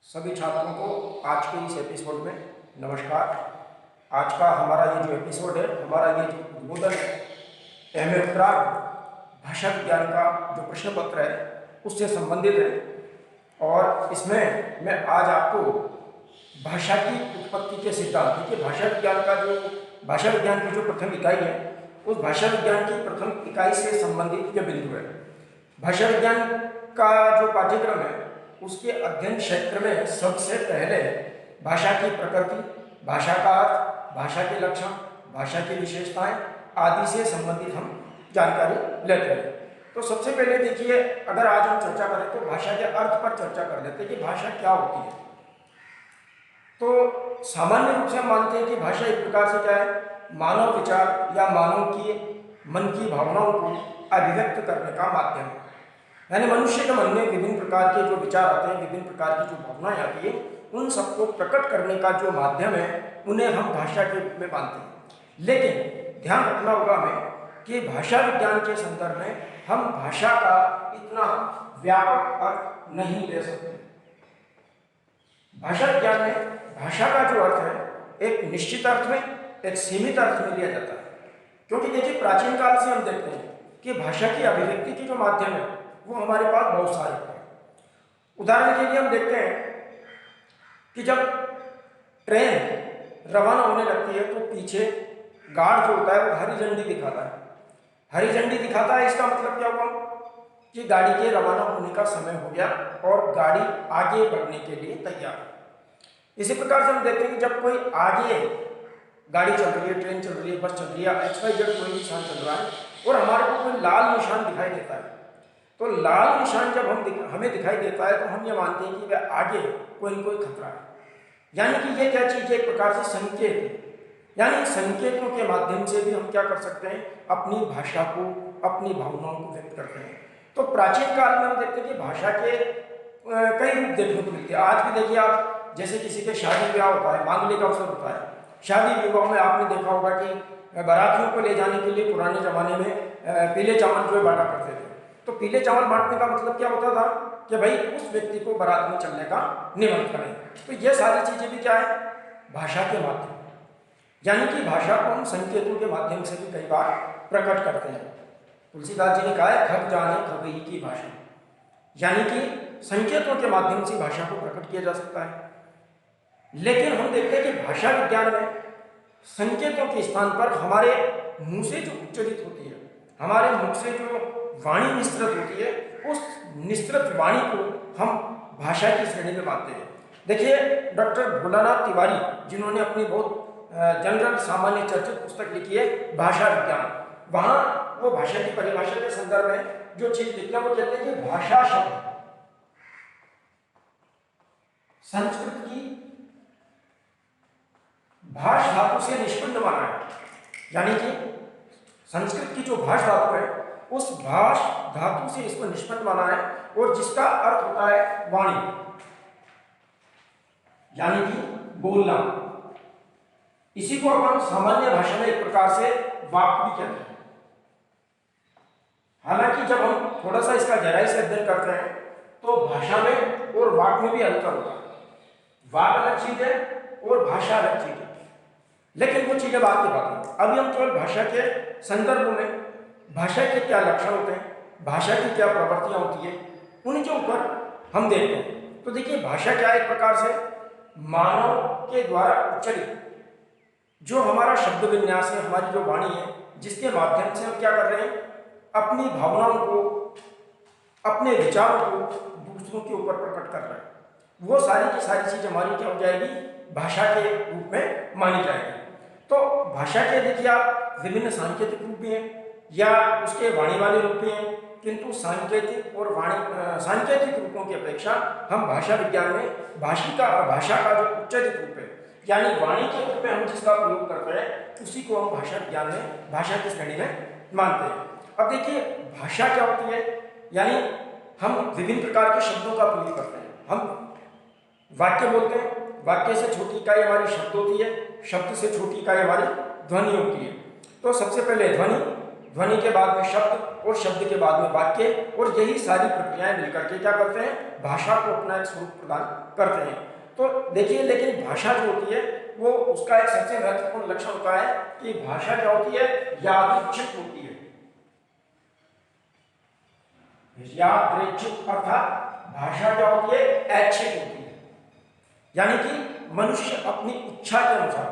सभी छात्रों को आज के इस एपिसोड में नमस्कार। आज का हमारा ये जो एपिसोड है, हमारा ये जो उद्बोधन है, एमए उत्तरार्ध भाषा विज्ञान का जो प्रश्न पत्र है उससे संबंधित है। और इसमें मैं आज आपको भाषा की उत्पत्ति के सिद्धांत, देखिए भाषा विज्ञान की जो प्रथम इकाई है उस भाषा विज्ञान की प्रथम इकाई से संबंधित ये बिंदु है। भाषा विज्ञान का जो पाठ्यक्रम है उसके अध्ययन क्षेत्र में सबसे पहले भाषा की प्रकृति, भाषा का अर्थ, भाषा के लक्षण, भाषा की विशेषताएं आदि से संबंधित हम जानकारी लेते हैं। तो सबसे पहले देखिए, अगर आज हम चर्चा करें तो भाषा के अर्थ पर चर्चा कर लेते हैं कि भाषा क्या होती है। तो सामान्य रूप से हम मानते हैं कि भाषा एक प्रकार से क्या है, मानव विचार या मानव की मन की भावनाओं को अभिव्यक्त करने का माध्यम है। यानी मनुष्य के मन में विभिन्न प्रकार के जो विचार आते हैं, विभिन्न प्रकार की जो भावनाएं आती है, उन सबको प्रकट करने का जो माध्यम है उन्हें हम भाषा के रूप में मानते हैं। लेकिन ध्यान रखना होगा हमें कि भाषा विज्ञान के संदर्भ में हम भाषा का इतना व्यापक अर्थ नहीं ले सकते। भाषा विज्ञान में भाषा का जो अर्थ है एक निश्चित अर्थ में, एक सीमित अर्थ में लिया जाता है। क्योंकि देखिए, प्राचीन काल से हम देखते हैं कि भाषा की अभिव्यक्ति के जो माध्यम है वो हमारे पास बहुत सारे हैं। उदाहरण के लिए हम देखते हैं कि जब ट्रेन रवाना होने लगती है तो पीछे गार्ड जो होता है वो हरी झंडी दिखाता है। हरी झंडी दिखाता है, इसका मतलब क्या हुआ कि गाड़ी के रवाना होने का समय हो गया और गाड़ी आगे बढ़ने के लिए तैयार। इसी प्रकार से हम देखते हैं कि जब कोई आगे गाड़ी चल रही है, ट्रेन चल रही है, बस चल रही है, XYZ कोई निशान चल रहा है और हमारे को कोई लाल निशान दिखाई देता है, तो लाल निशान जब हमें दिखाई देता है तो हम ये मानते हैं कि वह आगे कोई न कोई खतरा है। यानी कि ये क्या चीज़ है, एक प्रकार से संकेत है। यानी संकेतों के माध्यम से भी हम क्या कर सकते हैं, अपनी भाषा को, अपनी भावनाओं को व्यक्त करते हैं। तो प्राचीन काल में हम देखते हैं कि भाषा के कई रूप देखने को मिलते हैं। आज भी देखिए आप, जैसे किसी के शादी ब्याह होता है, मांगलिक अवसर होता है, शादी विवाह में आपने देखा होगा कि बारातियों को ले जाने के लिए पुराने जमाने में पीले चावल जो बांटा करते थे। तो पीले चावल बांटने का मतलब क्या होता था कि भाई उस व्यक्ति को बारात में चलने का निमंत्रण है। तो ये सारी चीजें भी क्या है, भाषा के माध्यम। यानी कि भाषा को हम संकेतों के माध्यम से भी कई बार प्रकट करते हैं। तुलसीदास जी ने कहा है, खग जाने खगई की भाषा। यानी कि संकेतों के माध्यम से भाषा को प्रकट किया जा सकता है। लेकिन हम देखते हैं कि भाषा विज्ञान में संकेतों के स्थान पर हमारे मुंह से जो उच्चरित होती है, हमारे मुख से जो वाणी निस्तृत होती है, उस निस्तृत वाणी को हम भाषा की श्रेणी में मानते हैं। देखिए, डॉक्टर भोलानाथ तिवारी जिन्होंने अपनी बहुत जनरल सामान्य चर्चित पुस्तक लिखी है भाषा विज्ञान, वहाँ वो भाषा की परिभाषा के संदर्भ में जो चीज लिखते हैं वो कहते हैं कि भाषा शब्द संस्कृत की भाष धातु से निष्पन्न बना है। यानी कि संस्कृत की जो भाष धातु है उस भाष धातु से इसको निष्पन्न बना है और जिसका अर्थ होता है वाणी, यानी कि बोलना। इसी को अपन सामान्य भाषा में एक प्रकार से वाक् भी कहते हैं। हालांकि जब हम थोड़ा सा इसका गहराई से अध्ययन करते हैं तो भाषा में और वाक् में भी अंतर होता है। वाक् अलग चीज है और भाषा अलग चीज है, लेकिन वो चीजें बात की बात है। अभी हम केवल भाषा के संदर्भ में भाषा के क्या लक्षण होते हैं, भाषा की क्या प्रवृत्तियां होती है, उनके ऊपर हम देखते हैं। तो देखिए, भाषा क्या है, एक प्रकार से मानव के द्वारा उच्चरित जो हमारा शब्द विन्यास है, हमारी जो वाणी है, जिसके माध्यम से हम क्या कर रहे हैं, अपनी भावनाओं को, अपने विचारों को दूसरों के ऊपर प्रकट कर रहे हैं। वो सारी की सारी चीज हमारी क्या हो जाएगी, भाषा के रूप में मानी जाएगी। तो भाषा के देखिए आप विभिन्न सांकेतिक रूप भी हैं या उसके वाणी वाले रूप भी हैं, किंतु सांकेतिक और सांकेतिक रूपों की अपेक्षा हम भाषा विज्ञान में भाषा का जो उच्चरित रूप है, यानी वाणी के रूप में हम जिसका प्रयोग करते हैं, उसी को हम भाषा विज्ञान में भाषा की श्रेणी में मानते हैं। अब देखिए, भाषा क्या होती है, यानी हम विभिन्न प्रकार के शब्दों का प्रयोग करते हैं। हम वाक्य बोलते हैं, वाक्य से छोटी इकाई हमारी शब्द होती है, शब्द से छोटी इकाई हमारी ध्वनि होती है। तो सबसे पहले ध्वनि, ध्वनि के बाद में शब्द और शब्द के बाद में वाक्य, और यही सारी प्रक्रियाएं मिलकर के क्या करते हैं, भाषा को अपना एक स्वरूप प्रदान करते हैं। तो देखिए, लेकिन भाषा जो होती है वो उसका एक सबसे महत्वपूर्ण लक्षण होता है कि भाषा क्या होती है, यादृच्छिक होती है। यादृच्छिक अर्थात भाषा क्या होती है, ऐच्छिक होती है, यानी कि मनुष्य अपनी इच्छा के अनुसार,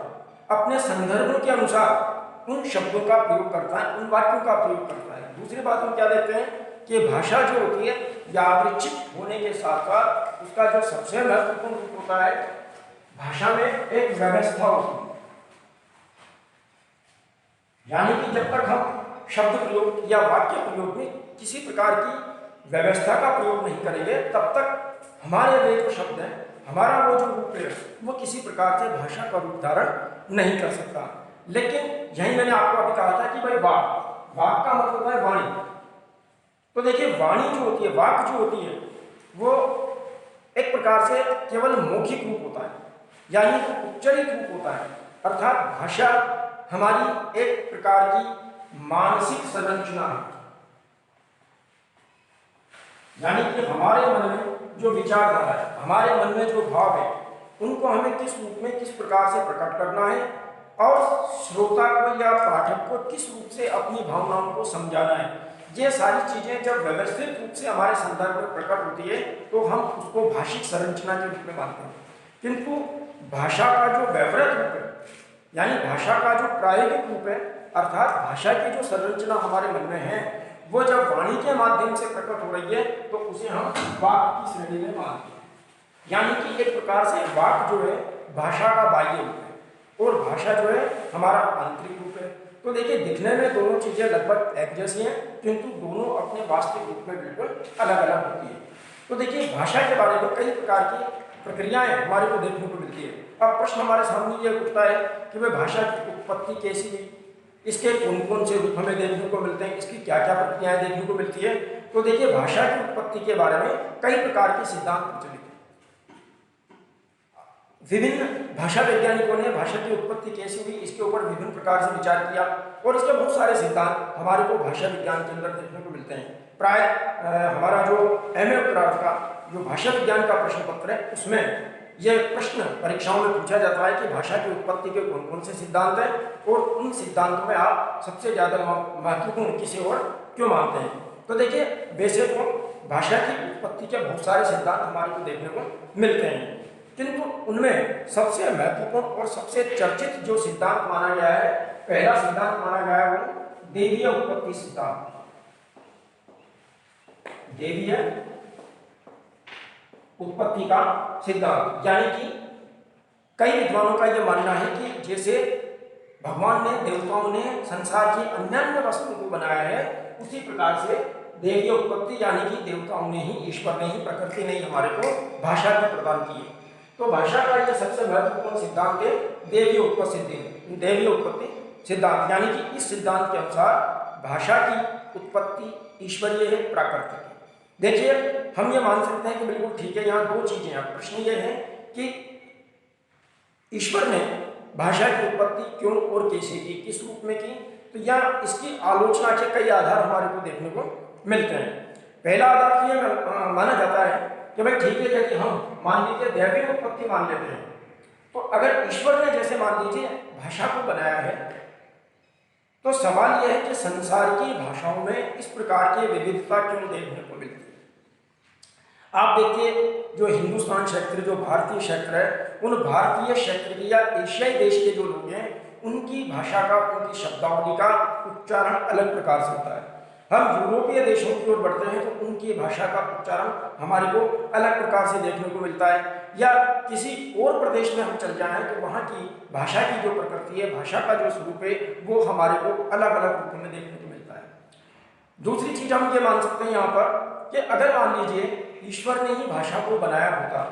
अपने संदर्भ के अनुसार उन शब्दों का प्रयोग करता है, उन वाक्यों का प्रयोग करता है। दूसरी बात हम क्या देखते हैं कि भाषा जो होती है यादृच्छिक होने के साथ साथ उसका जो सबसे महत्वपूर्ण रूप होता है, भाषा में एक व्यवस्था होती है। यानी कि जब तक हम शब्द प्रयोग या वाक्य प्रयोग में किसी प्रकार की व्यवस्था का प्रयोग नहीं करेंगे, तब तक हमारे वे जो शब्द हैं, हमारा वो जो रूप है, वो किसी प्रकार से भाषा का रूप धारण नहीं कर सकता। लेकिन यही मैंने आपको अभी कहा था कि भाई वाक का मतलब होता है वाणी। तो देखिए, वाणी जो होती है, वाक जो होती है, वो एक प्रकार से केवल मौखिक रूप होता है, यानी कि उच्चरित रूप होता है। अर्थात भाषा हमारी एक प्रकार की मानसिक संरचना है, यानी कि हमारे मन में जो विचारधारा है, हमारे मन में जो भाव है, उनको हमें किस रूप में, किस प्रकार से प्रकट करना है और श्रोता को या पाठक को किस रूप से अपनी भावनाओं को समझाना है। ये सारी चीजें जब व्यवस्थित रूप से हमारे संदर्भ में प्रकट होती है तो हम उसको भाषिक संरचना के रूप में मानते हैं। किंतु भाषा का जो व्यवहारिक रूप है, यानी भाषा का जो प्रायोगिक रूप है, अर्थात भाषा की जो संरचना हमारे मन में है, वो जब वाणी के माध्यम से प्रकट हो रही है तो उसे हम वाक की श्रेणी में मानते हैं। यानी कि एक प्रकार से वाक जो है भाषा का बाह्य रूप है और भाषा जो है हमारा आंतरिक रूप है। तो देखिए, दिखने में दोनों चीजें लगभग एक जैसी हैं, किंतु दोनों अपने वास्तविक रूप में बिल्कुल अलग अलग होती है। तो देखिए, भाषा के बारे में कई प्रकार की प्रक्रियाएं हमारे को देखने को मिलती है। अब प्रश्न हमारे सामने ये उठता है कि भाई भाषा की उत्पत्ति कैसी हुई, इसके कौन कौन से रूप हमें देखने को मिलते हैं, इसकी क्या क्या प्रक्रियाएं देखने को मिलती है। तो देखिए, भाषा की उत्पत्ति के बारे में कई प्रकार के सिद्धांत प्रचलित हैं। विभिन्न भाषा वैज्ञानिकों ने भाषा की उत्पत्ति कैसी हुई इसके ऊपर विभिन्न प्रकार से विचार किया और इसके बहुत सारे सिद्धांत हमारे को भाषा विज्ञान के अंदर देखने को मिलते हैं। प्राय हमारा जो एमए उत्तरार्ध का जो भाषा विज्ञान का प्रश्न पत्र है, उसमें यह प्रश्न परीक्षाओं में पूछा जाता है कि भाषा की उत्पत्ति के कौन कौन से सिद्धांत हैं और उन सिद्धांतों में आप सबसे ज्यादा महत्वपूर्ण किसे और क्यों मानते हैं। तो देखिए, वैसे तो भाषा की उत्पत्ति के बहुत सारे सिद्धांत हमारे को देखने को मिलते हैं, किंतु उनमें सबसे महत्वपूर्ण और सबसे चर्चित जो सिद्धांत माना गया है, पहला सिद्धांत माना गया है वो देवीय उत्पत्ति सिद्धांत। देवीय उत्पत्ति का सिद्धांत, यानी कि कई विद्वानों का यह मानना है कि जैसे भगवान ने, देवताओं ने संसार की अन्य वस्तुओं को बनाया है, उसी प्रकार से देवीय उत्पत्ति यानी कि देवताओं ने ही, ईश्वर ने ही, प्रकृति ने ही हमारे को भाषा की प्रदान की है। तो भाषा का यह सबसे महत्वपूर्ण सिद्धांत है देवीय उत्पत्ति सिद्धांत, यानी कि इस सिद्धांत के अनुसार भाषा की उत्पत्ति ईश्वरीय है, प्राकृतिक है। देखिए, हम ये मान सकते हैं कि बिल्कुल ठीक है, यहाँ दो चीजें हैं। प्रश्न ये है कि ईश्वर ने भाषा की उत्पत्ति क्यों और कैसे की, किस रूप में की, तो यह इसकी आलोचना के कई आधार हमारे को देखने को मिलते हैं। पहला आधार तो यह माना जाता है कि भाई ठीक है, यदि हम मान लीजिए दैवीय उत्पत्ति मान लेते हैं, तो अगर ईश्वर ने जैसे मान लीजिए भाषा को बनाया है, तो सवाल यह है कि संसार की भाषाओं में इस प्रकार की विविधता क्यों देखने को मिलती है। आप देखिए, जो हिंदुस्तान क्षेत्र, जो भारतीय क्षेत्र है, उन भारतीय क्षेत्र के या एशियाई देश के जो लोग हैं, उनकी भाषा का, उनकी शब्दावली का उच्चारण अलग प्रकार से होता है। हम यूरोपीय देशों की ओर बढ़ते हैं तो उनकी भाषा का उच्चारण हमारे को अलग प्रकार से देखने को मिलता है, या किसी और प्रदेश में हम चल जाएं तो वहाँ की भाषा की जो प्रकृति है, भाषा का जो स्वरूप है, वो हमारे को अलग अलग रूप में देखने को मिलता है। दूसरी चीज हम ये मान सकते हैं यहाँ पर कि अगर मान लीजिए ईश्वर ने ही भाषा को बनाया होता,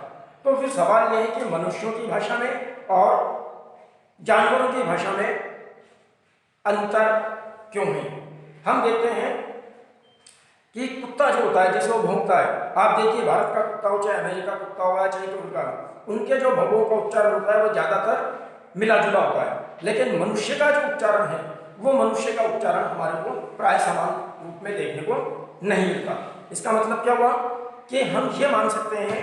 तो फिर सवाल यह है कि मनुष्यों की भाषा में और जानवरों की भाषा में अंतर क्यों है। हम देखते हैं कि कुत्ता जो होता है, जैसे वो भौंकता है, आप देखिए भारत का कुत्ता हो, चाहे अमेरिका कुत्ता हो, चाहे उनका, उनके जो भौंकों का उच्चारण होता है वो ज्यादातर मिला जुला होता है, लेकिन मनुष्य का जो उच्चारण है, वो मनुष्य का उच्चारण हमारे को प्राय समान रूप में देखने को नहीं मिलता। इसका मतलब क्या हुआ कि हम ये मान सकते हैं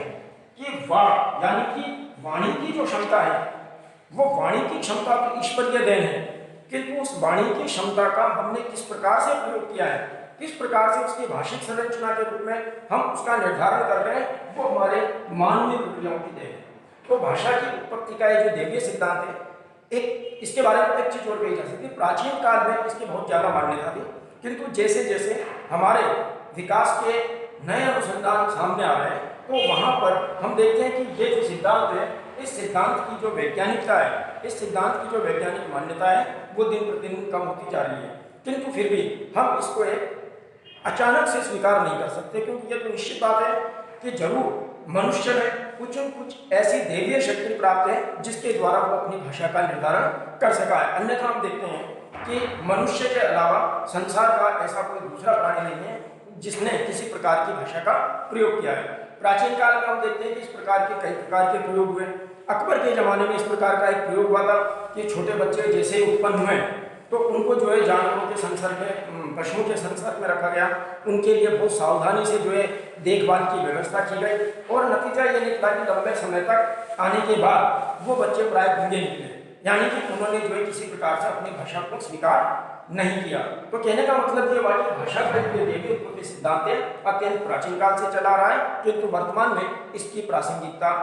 कि वाक यानी कि वाणी की जो क्षमता है, वो वाणी की क्षमता तो ईश्वरीय देन है, किंतु उस वाणी की क्षमता का हमने किस प्रकार से प्रयोग किया है, किस प्रकार से उसकी भाषिक संरचना के रूप में हम उसका निर्धारण कर रहे हैं, वो हमारे मानवीय प्रक्रियाओं की देन है। तो भाषा की उत्पत्ति का ये जो देवीय सिद्धांत है, एक इसके बारे में एक चीज और कही जा सकती है, प्राचीन काल में इसकी बहुत ज्यादा मान्यता थी, किंतु जैसे जैसे हमारे विकास के नए अनुसंधान सामने आ रहे हैं, तो वहां पर हम देखते हैं कि ये जो सिद्धांत है, इस सिद्धांत की जो वैज्ञानिकता है, इस सिद्धांत की जो वैज्ञानिक मान्यता है, वो दिन प्रतिदिन कम होती जा रही है। किंतु फिर भी हम इसको एक अचानक से स्वीकार नहीं कर सकते, क्योंकि ये तो निश्चित बात है कि जरूर मनुष्य में कुछ न कुछ ऐसी देवीय शक्ति प्राप्त है जिसके द्वारा वो अपनी भाषा का निर्धारण कर सका है। अन्यथा हम देखते हैं कि मनुष्य के अलावा संसार का ऐसा कोई दूसरा प्राणी नहीं है जिसने किसी प्रकार की भाषा का प्रयोग किया है। प्राचीन काल में हम देखते हैं कि इस प्रकार के कई प्रकार के प्रयोग हुए। अकबर के जमाने में इस प्रकार का एक प्रयोग हुआ था कि छोटे बच्चे जैसे ही उत्पन्न हुए तो उनको जो है जानवरों के संसर्ग में, पशुओं के संसर्ग में रखा गया, उनके लिए बहुत सावधानी से जो है देखभाल की व्यवस्था की गई, और नतीजा ये निकला कि लंबे समय तक आने के बाद वो बच्चे प्राय गूंगे निकले, यानी कि उन्होंने जो है किसी प्रकार से अपनी भाषा को स्वीकार नहीं किया। तो कहने का मतलब ये हुआ कि भाषा का जो देवी उत्पत्ति सिद्धांत है अत्यंत प्राचीन काल से चला रहा है, किंतु वर्तमान में इसकी प्रासंगिकता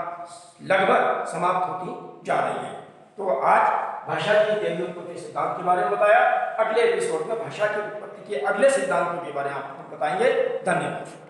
लगभग समाप्त होती जा रही है। तो आज भाषा की देवी उत्पत्ति सिद्धांत के बारे में बताया। अगले एपिसोड में भाषा की उत्पत्ति के अगले सिद्धांतों के बारे में आपको बताएंगे। धन्यवाद।